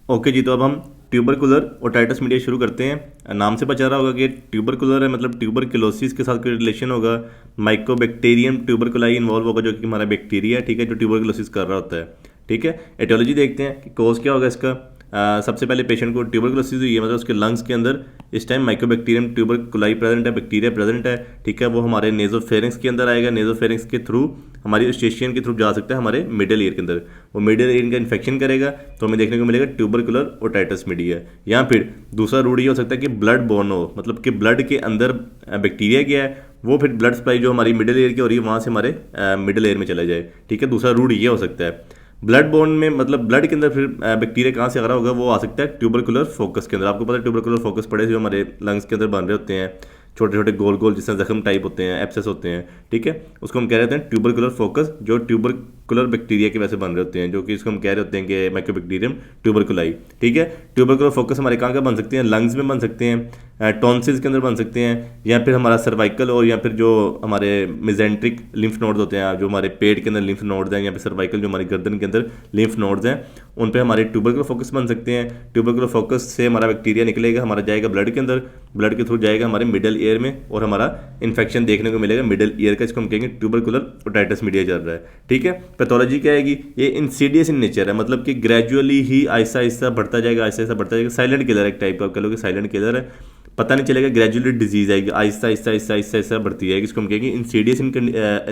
Okay जी, तो अब हम ट्यूबरकुलर ओटाइटिस मीडिया शुरू करते हैं। नाम से बचा रहा होगा कि ट्यूबरकुलर है, मतलब ट्यूबरकुलोसिस के साथ कोई रिलेशन होगा। माइकोबैक्टीरियम ट्यूबरकुलाई इन्वॉल्व होगा, जो कि हमारा बैक्टीरिया है, ठीक है, जो ट्यूबरकुलोसिस कर रहा होता है। ठीक है, एटियोलॉजी देखते हैं कि कॉज क्या होगा इसका। सबसे पहले पेशेंट को ट्यूबरकुलोसिस हुई है, मतलब उसके लंग्स के अंदर इस टाइम माइकोबैक्टीरियम ट्यूबरकुलाई प्रेजेंट है, बैक्टीरिया प्रेजेंट है। ठीक है, वो हमारे नेजोफेरिंक्स के अंदर आएगा, नेजोफेरिंक्स के थ्रू हमारी स्टेशियन के थ्रू जा सकता है हमारे मिडल ईयर के अंदर। वो मिडल ईयर का इन्फेक्शन करेगा तो हमें देखने को मिलेगा ट्यूबरकुलर ओटाइटिस मीडिया। या फिर दूसरा रूट ये हो सकता है कि ब्लड बोर्न हो, मतलब कि ब्लड के अंदर बैक्टीरिया गया है, वो फिर ब्लड सप्लाई जो हमारी मिडल ईयर की हो रही है वहाँ से हमारे मिडल ईयर में चला जाए। ठीक है, दूसरा रूट ये हो सकता है। ब्लड बोर्न में मतलब ब्लड के अंदर फिर बैक्टीरिया कहाँ से आ रहा होगा, वो आ सकता है ट्यूबरकुलर फोकस के अंदर। आपको पता है ट्यूबरकुलर फोकस पड़े जो हमारे लंग्स के अंदर बन रहे होते हैं, छोटे छोटे गोल गोल जिसमें जख्म टाइप होते हैं, एब्सेस होते हैं। ठीक है, उसको हम कह रहे हैं ट्यूबरकुलर फोकस, जो ट्यूबरकुलर बैक्टीरिया के वैसे बन रहे होते हैं, जो कि इसको हम कह रहे होते हैं कि माइकोबैक्टीरियम ट्यूबरकुलाई। ठीक है, ट्यूबरकुलर फोकस हमारे कहाँ बन सकते हैं, लंग्स में बन सकते हैं, टॉन्सिल्स के अंदर बन सकते हैं, या फिर हमारा सर्वाइकल, और या फिर जो हमारे मिजेंट्रिक लिम्फ नोड्स होते हैं, जो हमारे पेट के अंदर लिम्फ नोड्स हैं, या फिर सर्वाइकल जो हमारी गर्दन के अंदर लिम्फ नोड्स हैं, उन पे हमारे ट्यूबरकुलर फोकस बन सकते हैं। ट्यूबरकुलर फोकस से हमारा बैक्टीरिया निकलेगा, हमारा जाएगा ब्लड के अंदर, ब्लड के थ्रू जाएगा हमारे मिडल ईयर में, और हमारा इन्फेक्शन देखने को मिलेगा मिडल ईयर का, इसको हम कहेंगे ट्यूबरकुलर ओटाइटिस मीडिया चल रहा है। ठीक है, पैथोलॉजी क्या आएगी, ये इंसीडियस इन नेचर है, मतलब कि ग्रेजुअली ही आहिस्ता आहिस्ता बढ़ता जाएगा, आहिस्ता आहिस्ता बढ़ता जाएगा। साइलेंट किलर है एक टाइप का, आप कह लो कि साइलेंट किलर है, पता नहीं चलेगा, ग्रेजुअली डिजीज आएगी, आहिस्ता आहिस्ता आहिस्ता आहिस्ता आहिस्ता बढ़ती जाएगी, इसको हम कहेंगे इंसीडियस इन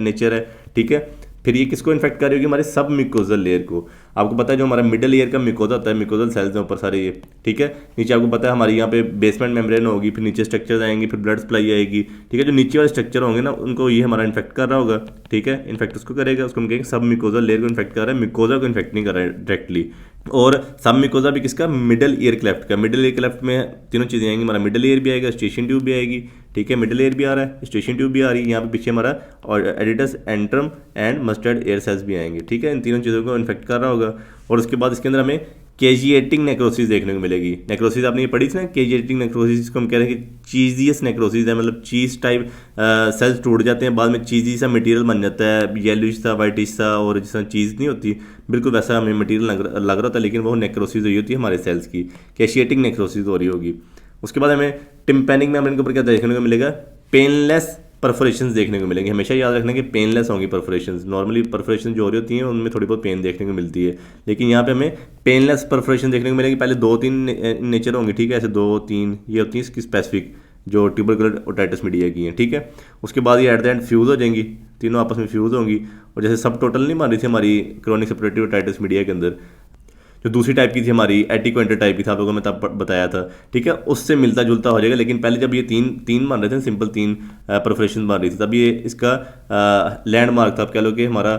नेचर है। ठीक है, फिर ये किसको इन्फेक्ट कर रही होगी, हमारे सब मिकोजल लेयर को। आपको पता है जो हमारा मिडल ईयर का मिकोजा होता है, मिकोजल सेल्स हैं ऊपर सारे ये। ठीक है, नीचे आपको पता है हमारी यहाँ पे बेसमेंट मेम्ब्रेन होगी, फिर नीचे स्ट्रक्चर्स आएंगे, फिर ब्लड सप्लाई आएगी। ठीक है, जो नीचे वाले स्ट्रक्चर होंगे ना, उनको ये हमारा इन्फेक्ट कर रहा होगा। ठीक है, इन्फेक्ट उसको करेगा, उसको हम कहेंगे सब मिकोजल लेयर को इन्फेक्ट कर रहा है, मिकोजा को इन्फेक्ट नहीं कर रहा है डायरेक्टली। और सब मिकोजा भी किसका, मिडल ईयर क्लेफ्ट का। मिडल ईयर क्लेफ्ट में तीनों चीज़ें आएंगी, हमारा मिडल ईयर भी आएगा, स्टेशन ट्यूब भी आएगी। ठीक है, मिडल ईयर भी आ रहा है, स्टेशन ट्यूब भी आ रही है, यहाँ पे पीछे हमारा और aditus antrum and mastoid air cells भी आएंगे। ठीक है, इन तीनों चीज़ों को इन्फेक्ट कर रहा होगा। और उसके बाद इसके अंदर हमें केजिएटिंग नेक्रोसिस देखने को मिलेगी। नेक्रोसिस आपने ये पढ़ी थी ना, केजिएटिंग नेक्रोसिस, जिसको हम कह रहे हैं कि चीजियस नेक्रोसिस है, मतलब चीज़ टाइप सेल्स टूट जाते हैं, बाद में चीज़ी सा मटेरियल बन जाता है, येलोइश सा, वाइटिश सा, और जिस तरह चीज़ नहीं होती बिल्कुल वैसा हमें मटेरियल लग रहा था, लेकिन वो नेक्रोसिस हुई होती है हमारे सेल्स की, केशिएटिंग नेक्रोसिस हो रही होगी। उसके बाद हमें टिम्पैनिक मेम्ब्रेन के ऊपर क्या देखने को मिलेगा, पेनलेस परफोरेशंस देखने को मिलेंगे। हमेशा याद रखना कि पेनलेस होंगी परफोरेशंस। नॉर्मली परफोरेशन जो हो रही होती हैं उनमें थोड़ी बहुत पेन देखने को मिलती है, लेकिन यहाँ पे हमें पेनलेस परफोरेशन देखने को मिलेगी। पहले 2-3 नेचर होंगी, ठीक है, ऐसे 2-3 ये होती है इसकी स्पेसिफिक, जो ट्यूबरकुलर ओटाइटिस मीडिया की हैं। ठीक है, उसके बाद ये एट द एंड फ्यूज़ हो जाएंगी, तीनों आपस में फ्यूज़ होंगी। और जैसे सब टोटल नहीं मान रही थी हमारी क्रोनिक सेपरेटिव ओटाइटिस मीडिया के अंदर, जो दूसरी टाइप की थी हमारी एटिक्वेंटर टाइप की था, आप लोगों ने तब बताया था। ठीक है, उससे मिलता जुलता हो जाएगा, लेकिन पहले जब ये तीन बन रहे थे, सिंपल 3 परफोरेशन बन रही थी, तब ये इसका लैंडमार्क था, आप कह लो कि हमारा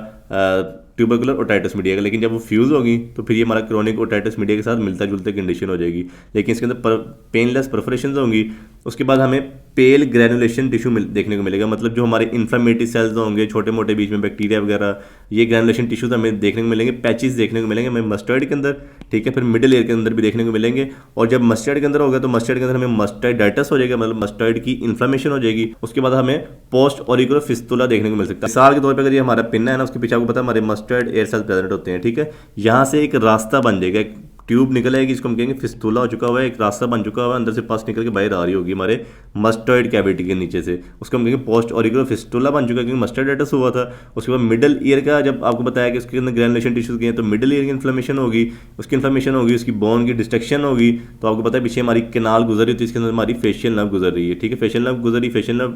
ट्यूबरकुलर ओटाइटिस मीडिया का। लेकिन जब वो फ्यूज़ होगी तो फिर ये हमारा क्रोनिक ओटाइटिस मीडिया के साथ मिलता जुलता कंडीशन हो जाएगी, लेकिन इसके अंदर पेनलेस परफोरेशन होंगी। उसके बाद हमें पेल ग्रैनुलेशन टिश्यू देखने को मिलेगा, मतलब जो हमारे इन्फ्लेमेटरी सेल्स होंगे छोटे मोटे बीच में बैक्टीरिया वगैरह, ये ग्रैनुलेशन टिश्यूज हमें देखने को मिलेंगे, पैचेस देखने को मिलेंगे हमें मस्टर्ड के अंदर। ठीक है, फिर मिडिल ईयर के अंदर भी देखने को मिलेंगे। और जब मस्टर्ड के अंदर होगा तो मस्टर्ड के अंदर हमें मस्टर्डाइटिस हो जाएगा, मतलब मस्टर्ड की इन्फ्लेमेशन हो जाएगी। उसके बाद हमें पोस्ट ऑरिकुलर फिस्तुला देखने को मिल सकता है। मिसाल के तौर पर अगर ये हमारा पिन है ना, उसके पीछे आपको पता है हमारे मस्टर्ड एयर सेल्स प्रेजेंट होते हैं। ठीक है, यहाँ से एक रास्ता बन जाएगा, एक ट्यूब निकल आएगी, इसको हम कहेंगे फिस्तुला हो चुका हुआ है, एक रास्ता बन चुका हुआ है, अंदर से पास निकल के बाहर आ रही होगी हमारे मस्टर्ड कैविटी के नीचे से, उसको हम कहेंगे पोस्ट ऑरिकुलर फिस्तुला बन चुका है, क्योंकि मस्टर्डाइटिस हुआ था। उसके बाद मिडल ईयर का जब आपको बताया कि उसके अंदर ग्रैनुलेशन टिश्यूज गए, तो मिडल ईयर की इन्फ्लेमेशन होगी, उसकी इन्फ्लेमेशन होगी, उसकी बोन की डिस्ट्रक्शन होगी। तो आपको पता है पीछे हमारी केनाल गुजर रही थी, इसके अंदर हमारी फेशियल नर्व गुजर रही है। ठीक है, फेशियल नर्व गुजरी, फेशियल नर्व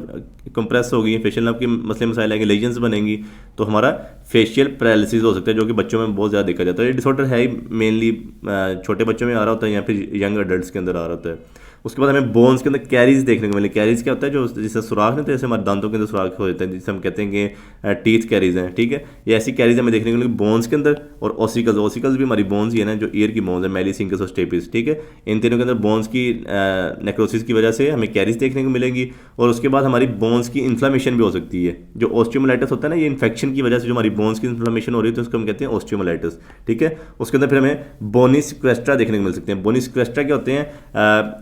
कंप्रेस हो गई, फेशियल नर्व के मसले मसाइल आएंगे, लेजन्स बनेंगी, तो हमारा फेशियल पैरालिसिस हो सकता है, जो कि बच्चों में बहुत ज़्यादा देखा जाता है। ये डिसऑर्डर है ही मेनली छोटे बच्चों में आ रहा होता है, या फिर यंग अडल्ट्स के अंदर आ रहा होता है। उसके बाद हमें बोन्स के अंदर कैरीज देखने को मिले। कैरीज क्या होता है, जो जिससे सुराख नहीं होते, जैसे हमारे दांतों के अंदर सुराख हो जाते हैं, जिसे हम कहते हैं कि टीथ कैरीज हैं। ठीक है, ये ऐसी कैरीज हमें देखने को मिलेगी बोन्स के अंदर। और ओसिकल्स, ओसिकल्स भी हमारी बोन्स ही है ना, जो ईयर की बोन्स है, मेलिसिंकस और स्टेपिस। ठीक है, इन तीनों के अंदर बोन्स की नेक्रोसिस की वजह से हमें कैरीज देखने को मिलेंगी। और उसके बाद हमारी बोन्स की इन्फ्लेमेशन भी हो सकती है, जो ऑस्टियोमाइलाइटिस होता है ना, ये इन्फेक्शन की वजह से जो हमारी बोन्स की इन्फ्लेमेशन हो रही है, तो उसको हम कहते हैं ऑस्टियोमाइलाइटिस। ठीक है, उसके अंदर फिर हमें बोनी स्क्वेस्ट्रा देखने को मिल सकते हैं। बोनी स्क्वेस्ट्रा क्या होते हैं,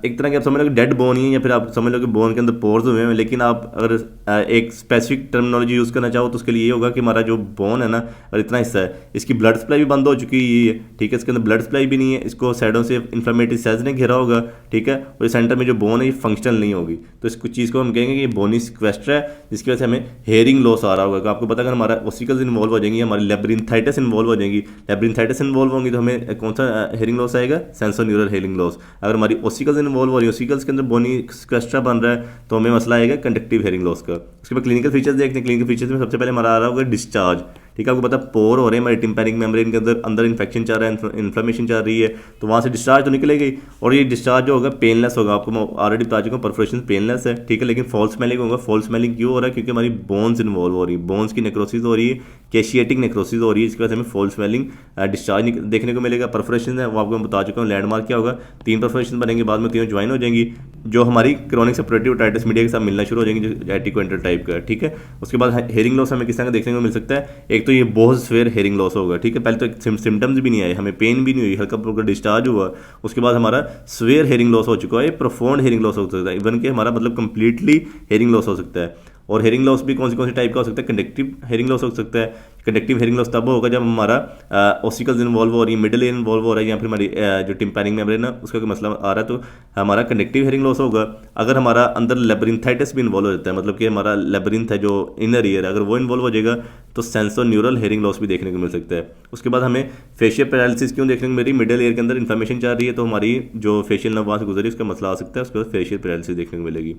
एक तरह कि आप समझ लो कि डेड बोन ही है, या फिर आप समझ लो कि बोन के अंदर पोर्स हुए हैं, लेकिन आप अगर एक स्पेसिफिक टर्मिनोलॉजी यूज़ करना चाहो तो उसके लिए ये होगा कि हमारा जो बोन है ना, और इतना हिस्सा है, इसकी ब्लड सप्लाई भी बंद हो चुकी है, ठीक है, इसके अंदर ब्लड सप्लाई भी नहीं है, इसको साइडों से इन्फ्लेमेटरी सेल्स ने घेरा होगा, ठीक है, और सेंटर में जो बोन है ये फंक्शनल नहीं होगी, तो इस चीज़ को हम कहेंगे कि ये बोनी सिक्वेस्टर है, जिसकी वजह से हमें हेयरिंग लॉस आ रहा होगा। तो आपको पता है अगर हमारा ओसिकल्स इन्वॉल्व हो जाएंगी, हमारी लेब्रिंथाइटिस इन्वॉल्व हो जाएंगी, लेब्रिंथाइटिस इन्वॉल्व होंगी तो हमें कौन सा हेयरिंग लॉस आएगा, सेंसोन्यूरल हेयरिंग लॉस। अगर हमारी ओसिकल्स इन्वॉल्व हो रही है, ओसिकल्स के अंदर बोनी सिक्वेस्टर बन रहा है, तो हमें मसला आएगा कंडक्टिव हेयरिंग लॉस का। उसके बाद क्लिनिकल फीचर्स देखते हैं। क्लिनिकल फीचर्स में सबसे पहले हमारा आ रहा होगा डिस्चार्ज, ठीक है, आपको पता पोर हो रहे हैं हमारे टिम्पैनिक मेम्ब्रेन के अंदर इन्फेक्शन चल रहा है, इन्फ्लेमेशन चल रही है, तो वहाँ से डिस्चार्ज तो निकलेगी, और ये डिस्चार्ज जो होगा पेनलेस होगा। आपको मैं ऑलरेडी बता चुका हूँ परफोरेशन पेनलेस है, ठीक है, लेकिन फॉल स्मेलिंग होगा। फॉल स्मेलिंग क्यों हो रहा है? क्योंकि हमारी बोन्स इन्वॉल्व हो रही है, बोन्स की नेक्रोसिस हो रही है, कैशिएटिक नेक्रोसिस हो रही है, इसकी वजह से हमें फॉल स्मेलिंग डिस्चार्ज देखने को मिलेगा। परफोरेशन है वो आपको मैं बता चुका हूँ, लैंडमार्क क्या होगा, 3 परफोरेशन बनेंगे, बाद में 3 ज्वाइन हो जाएंगी, जो हमारी क्रोनिक सेपरेटिव ओटाइटिस मीडिया के साथ मिलना शुरू हो जाएंगी, जो एटिक्वेंटल टाइप का, ठीक है। उसके बाद हेयरिंग लॉस हमें किस तरह का देखने को मिल सकता है? एक तो ये बहुत स्वेयर हेयरिंग लॉस होगा, ठीक है, पहले तो सिम्टम्स भी नहीं आए, हमें पेन भी नहीं हुई, हल्का फुल्का डिस्चार्ज हुआ, उसके बाद हमारा स्वेयर हेयरिंग लॉस हो चुका है, प्रोफाउंड हेयरिंग लॉस हो सकता है, इवन कि हमारा मतलब कंप्लीटली हेयरिंग लॉस हो सकता है। और हेयरिंग लॉस भी कौन सी टाइप का हो सकता है? कंडक्टिव हेयरिंग लॉस हो सकता है। कंडक्टिव हेयरिंग लॉस तब होगा जब हमारा ओसिकल्स इन्वॉल्व हो रही है, मिडिल ईयर इन्वॉल्व हो रहा है, या फिर हमारी जो टिम्पैनिक मेम्ब्रेन है उसका कोई मसला आ रहा है, तो हमारा कंडक्टिव हेयरिंग लॉस होगा। अगर हमारा अंदर लेब्रिंथाइटिस भी इन्वॉल्व हो जाता है, मतलब कि हमारा लेब्रिंथ है जो इनर ईयर है, अगर वो इन्वॉल्व हो जाएगा तो सेंसोन्यूरल हेयरिंग लॉस भी देखने को मिल सकता है। उसके बाद हमें फेशियल पैरालिसिस क्यों देखने को मिल रही? मिडिल ईयर के अंदर इन्फ्लेमेशन चल रही है, तो हमारी जो फेशियल नर्व वहाँ से गुजरी उसका मसला आ सकता है, उसके बाद फेशियल पैरालिसिस देखने को मिलेगी।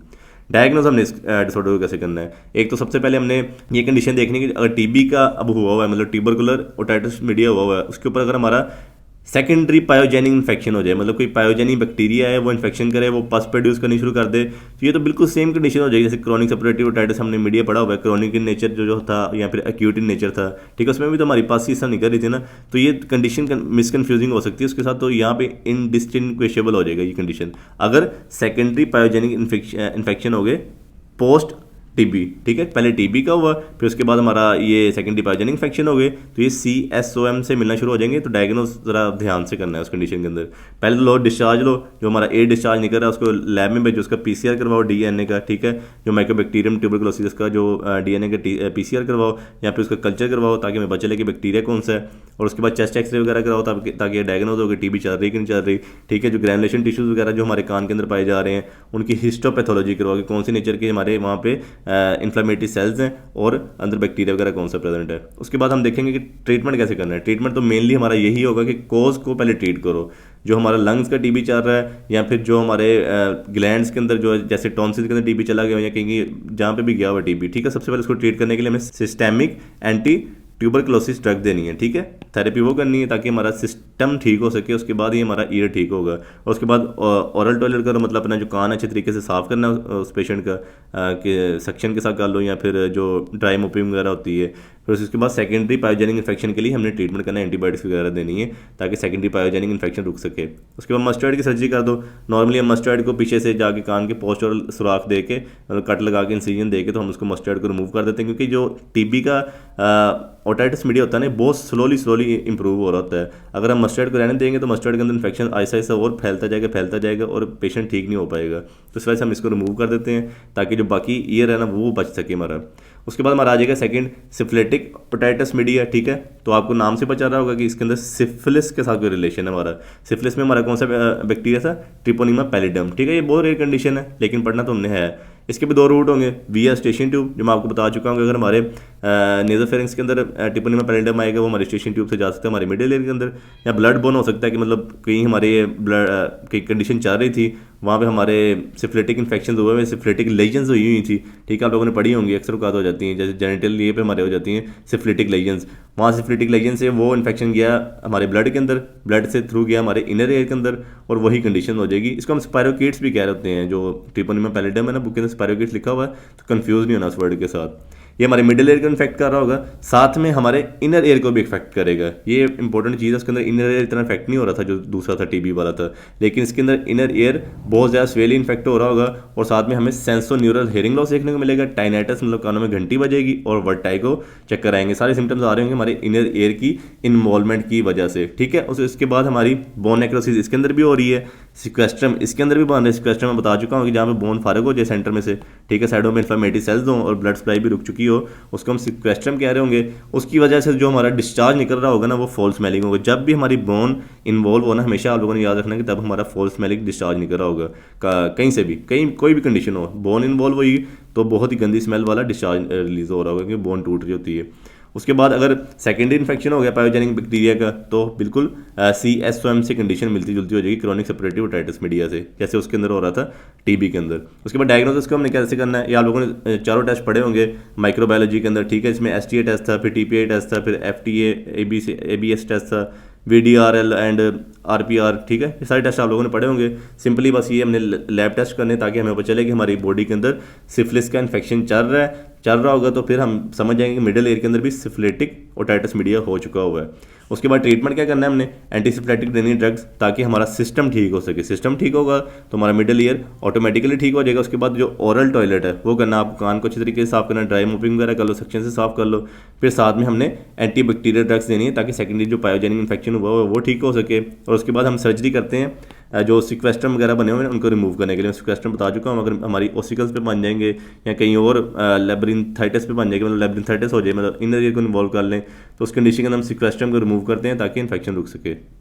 डायग्नोज हमने इस डिसऑर्डर को कैसे करना है? एक तो सबसे पहले हमने ये कंडीशन देखनी कि अगर टीबी का अब हुआ है, मतलब ट्यूबरकुलर ओटाइटिस मीडिया हुआ है, उसके ऊपर अगर हमारा सेकेंडरी पायोजेनिक इन्फेक्शन हो जाए, मतलब कोई पायोजेनिक बैक्टीरिया है वो इन्फेक्शन करे, वो पस प्रोड्यूस करनी शुरू कर दे, तो ये तो बिल्कुल सेम कंडीशन हो जाएगी जैसे क्रोनिक सेपरेटिव ओटाइटिस हमने मीडिया पढ़ा हुआ है। क्रोनिक इन नेचर जो था या फिर एक्यूट इन नेचर था, ठीक है, उसमें भी तो हमारी पास ही नहीं कर रही थी ना, तो ये कंडीशन मिसकन्फ्यूजिंग हो सकती है उसके साथ, तो यहाँ पे इनडिस्टिंग्विशेबल हो जाएगा ये कंडीशन अगर सेकेंडरी पायोजेनिक इन्फेक्शन हो गए पोस्ट टीबी, ठीक है, पहले टीबी का हुआ, फिर उसके बाद हमारा ये सेकेंडरी पायोजेनिक इन्फेक्शन हो गए, तो ये CSOM से मिलना शुरू हो जाएंगे। तो डायग्नोस ज़रा ध्यान से करना है उस कंडीशन के अंदर। पहले तो लो डिस्चार्ज लो, जो हमारा ए डिस्चार्ज निकल रहा है उसको लैब में भेजो, उसका PCR करवाओ DNA का, ठीक है, जो माइकोबैक्टीरियम ट्यूबरकुलोसिस का जो DNA का PCR करवाओ, या फिर उसका कल्चर करवाओ ताकि हमें पता चले कि बैक्टीरिया कौन सा है, और उसके बाद चेस्ट एक्सरे वगैरह कराओ ताकि डायग्नोज हो कि टीबी चल रही कि नहीं चल रही, ठीक है। जो ग्रैनुलेशन टिश्यूज़ वगैरह जो हमारे कान के अंदर पाए जा रहे हैं उनकी हिस्टोपैथोलॉजी करवाओ कि कौन सी नेचर के हमारे वहाँ पे इन्फ्लेमेटरी सेल्स हैं और अंदर बैक्टीरिया वगैरह कौन सा प्रेजेंट है। उसके बाद हम देखेंगे कि ट्रीटमेंट कैसे करना है। ट्रीटमेंट तो मेनली हमारा यही होगा कि कोज को पहले ट्रीट करो, जो हमारा लंग्स का टीबी चल रहा है, या फिर जो हमारे ग्लैंड्स के अंदर जो जैसे टॉन्सिल के अंदर टीबी चला गया या कहीं जहाँ पे भी गया हुआ टीबी, ठीक है, सबसे पहले उसको ट्रीट करने के लिए हमें सिस्टेमिक एंटी ट्यूबरकुलोसिस ड्रग देनी है, ठीक है, थेरेपी वो करनी है ताकि हमारा सिस्टम ठीक हो सके, उसके बाद ही हमारा ईयर ठीक होगा। और उसके बाद ओरल टॉयलेट करो, मतलब अपना जो कान अच्छे तरीके से साफ़ करना उस पेशेंट का कि सक्शन के साथ कर लो, या फिर जो ड्राई मोपिंग वगैरह होती है। फिर उसके बाद सेकेंडरी पायोजेनिक इन्फेक्शन के लिए हमने ट्रीटमेंट करना है, एंटीबायोटिक्स वगैरह देनी है ताकि सेकेंडरी पायोजेनिक इन्फेक्शन रुक सके। उसके बाद मस्टर्ड की सर्जरी कर दो। नॉर्मली हम मस्टर्ड को पीछे से जाके कान के पोस्ट और सुराख दे के, मतलब कट लगा के इंसिजन दे के, तो हम उसको मस्टर्ड को रिमूव कर देते हैं, क्योंकि जो टीबी का ओटाइटिस मीडिया होता है ना, बहुत स्लोली इंप्रूव हो रहा होता है। अगर हम मस्टर्ड को रहने देंगे तो मस्टर्ड के अंदर इन्फेक्शन ऐसा ऐसा और फैलता जाएगा और पेशेंट ठीक नहीं हो पाएगा, तो इस वजह से हम इसको रिमूव कर देते हैं ताकि जो बाकी ईयर है ना वो बच सके हमारा। उसके बाद हमारा आ जाएगा सेकंड सिफिलिटिक ओटाइटिस मीडिया, ठीक है, तो आपको नाम से पता रहा होगा कि इसके अंदर सिफिलिस के साथ कोई रिलेशन है हमारा। सिफिलिस में हमारा कौन सा बैक्टीरिया था? ट्रिपोनिमा पैलिडम, ठीक है, ये बहुत रेयर कंडीशन है लेकिन पढ़ना तो हमने है। इसके भी 2 रूट होंगे, विया स्टेशन ट्यूब, जो मैं आपको बता चुका हूँ, अगर हमारे नेजोफेरिंक्स के अंदर ट्रिपोनिमा पैलिडम आएगा वो हमारे स्टेशन ट्यूब से जा सकता है हमारे मिडिल ईयर के अंदर, या ब्लड बोन हो सकता है कि मतलब कहीं हमारे ब्लड की कंडीशन चल रही थी, वहाँ पे हमारे सिफिलिटिक इन्फेक्शन हुए हुए, सिफिलिटिक लेजन्स हुई थी, ठीक है, आप लोगों ने पढ़ी होंगी, अक्सर औकात हो जाती हैं, जैसे जेनिटल ये पे हमारे हो जाती हैं सिफिलिटिक लेजन्स, वहाँ सिफिलिटिक लेजन से वो इन्फेक्शन गया हमारे ब्लड के अंदर, ब्लड से थ्रू गया हमारे इनर एयर के अंदर, और वही कंडीशन हो जाएगी। इसको हम स्पायरोकीट्स भी कह रहे होते हैं, जो ट्रिपोनिमा पैलिडम है ना, बुक के अंदर स्पायरोकीट्स लिखा हुआ है, तो कन्फ्यूज़ नहीं होना उस वर्ड के साथ। ये हमारे मिडिल एयर को इन्फेक्ट कर रहा होगा, साथ में हमारे इनर एयर को भी इफेक्ट करेगा। ये इंपॉर्टेंट चीज़ है, उसके अंदर इनर एयर इतना इफेक्ट नहीं हो रहा था जो दूसरा था टीबी वाला था, लेकिन इसके अंदर इनर एयर बहुत ज़्यादा स्वेली इन्फेक्ट हो रहा होगा, और साथ में हमें सेंसो न्यूरल हेयरिंग लॉस देखने को मिलेगा, टाइनाइटिस मतलब कानों में घंटी बजेगी, और वर्टाइगो चक्कर आएंगे। सारे सिम्टम्स आ रहे होंगे हमारे इनर एयर की इन्वॉल्वमेंट की वजह से, ठीक है। उसके बाद हमारी बोन नेक्रोसिस इसके अंदर भी हो रही है, सिक्वेस्ट्रम इसके अंदर भी बन रहा है। सिक्वेस्ट्रम मैं बता चुका हूँ कि जहाँ पे बोन फारग हो जाए सेंटर में से, ठीक है, साइडों में इन्फ्लेमेटरी सेल्स हों और ब्लड सप्लाई भी रुक चुकी हो, उसको हम सिक्वेस्ट्रम कह रहे होंगे। उसकी वजह से जो हमारा डिस्चार्ज निकल रहा होगा ना, वो फॉल स्मेलिंग होगा। जब भी हमारी बोन इन्वॉल्व हो ना, हमेशा आप लोगों ने याद रखना कि तब हमारा फॉल स्मेलिंग डिस्चार्ज निकल रहा होगा। कहीं से भी, कहीं कोई भी कंडीशन हो, बोन इन्वॉल्व हुई तो बहुत ही गंदी स्मेल वाला डिस्चार्ज रिलीज हो रहा होगा, क्योंकि बोन टूट रही होती है। उसके बाद अगर सेकेंडरी इन्फेक्शन हो गया पायोजेनिक बैक्टीरिया का, तो बिल्कुल CSOM से कंडीशन मिलती जुलती हो जाएगी क्रॉनिक सेपरेटिव ओटाइटिस मीडिया से, जैसे उसके अंदर हो रहा था टीबी के अंदर। उसके बाद डायग्नोसिस को हमने कैसे करना है, ये आप लोगों ने चारों टेस्ट पढ़े होंगे माइक्रोबायोलॉजी के अंदर, ठीक है। इसमें STA टेस्ट था, फिर TPA टेस्ट था, फिर FTA ABS टेस्ट था, VDRL एंड RPR, ठीक है। ये सारे टेस्ट आप लोगों ने पढ़े होंगे। सिंपली बस ये हमने लैब टेस्ट करने, ताकि हमें पता चले कि हमारी बॉडी के अंदर सिफिलिस का इन्फेक्शन चल रहा होगा, तो फिर हम समझ जाएंगे कि मिडिल एयर के अंदर भी सिफिलिटिक ओटाइटिस मीडिया हो चुका हुआ है। उसके बाद ट्रीटमेंट क्या करना है हमने, एंटीसिफ्लेटिक ड्रेनिंग ड्रग्स, ताकि हमारा सिस्टम ठीक हो सके। सिस्टम ठीक होगा तो हमारा मिडिल ईयर ऑटोमेटिकली ठीक हो जाएगा। उसके बाद जो ओरल टॉयलेट है वो करना, आप कान को अच्छी तरीके से साफ करना, ड्राई मूविंग वगैरह कर लो, सक्शन से साफ कर लो। फिर साथ में हमने एंटी बैक्टीरियल ड्रग्स देनी है, ताकि सेकेंडरी जो पायोजेनिक इन्फेक्शन हुआ है वो ठीक हो सके। और उसके बाद हम सर्जरी करते हैं जो सिक्वेस्ट्रम वगैरह बने हुए हैं उनको रिमूव करने के लिए। सिक्वेस्ट्रम बता चुका हूँ, अगर हमारी ओसिकल्स पे बन जाएंगे या कहीं और लेब्रिंथाइटिस पे बन जाएंगे, मतलब लेब्रिंथाइटिस हो जाए, मतलब इनर ईयर को इन्वॉल्व कर लें, तो उस कंडीशन के अंदर हम सिक्वेस्ट्रम को रिमूव करते हैं ताकि इन्फेक्शन रुक सके।